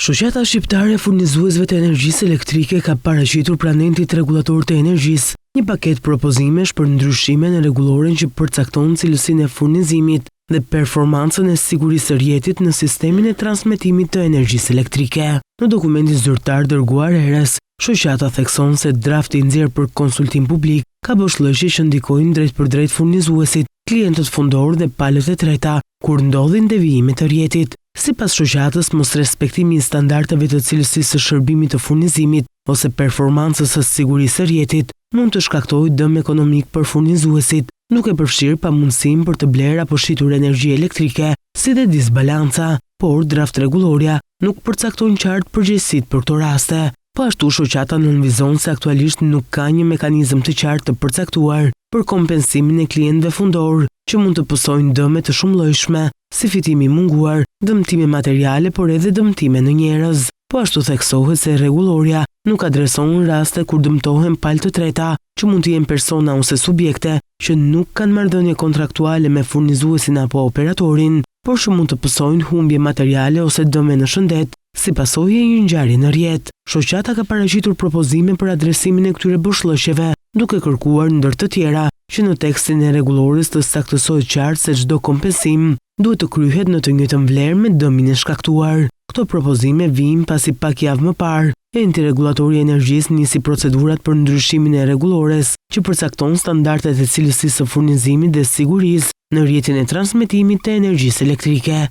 Shoqata shqiptare e furnizuesve të energjisë elektrike ka paraqitur pranentit rregullator të energjisë një paketë propozimesh për ndryshime në rregulloren që përcakton cilësinë e furnizimit dhe performancën e sigurisë së rrjetit në sistemin e transmetimit të energjisë elektrike. Në dokumentin zyrtar dërguar erës, shoqata thekson se drafti i nxjerrë për konsultim publik ka boshllëqe që ndikojnë drejt për drejt furnizuesit, klientët fundor dhe palët e treta kur ndodhin devijime të rrjetit. Sipas shoqatës, mosrespektimi i standardeve të cilësisë së shërbimit të furnizimit ose performancës së sigurisë së rrjetit mund të shkaktojë dëm ekonomik për furnizuesit, duke përfshirë pamundësinë për të blerë apo shitur energji elektrike, si dhe disbalanca, por draft rregullorja nuk përcakton qartë përgjegjësitë për këto raste. Po ashtu shoqata nënvizon se aktualisht nuk ka një mekanizëm të qartë të përcaktuar për kompensimin e klientëve fundor, që mund të pësojnë dëme të shumëllojshme, si fitimi munguar, dëmtime materiale, por edhe dëmtime në njerëz. Po ashtu theksohet se rregulloria nuk adreson raste kur dëmtohen palë të treta, që mund të jenë persona ose subjekte që nuk kanë marrëdhënie kontraktuale me furnizuesin apo operatorin, por që mund të pësojnë humbje materiale ose dëme në shëndet, si pasojë e një ngjarje në rrjet. Shoqata ka paraqitur propozime për adresimin e këtyre boshllëqeve, duke kërkuar ndër të tjera që në tekstin e rregullores të saktësohet qartë se çdo kompensim duhet të kryhet në të njëjtën vlerë me dëmin e shkaktuar. Këto propozime vijnë pasi pak javë më parë, enti rregullatori i energjisë nisi procedurat për ndryshimin e rregullores që përcakton standardet e cilësisë së furnizimit dhe sigurisë në rrjetin e transmetimit të energjisë elektrike.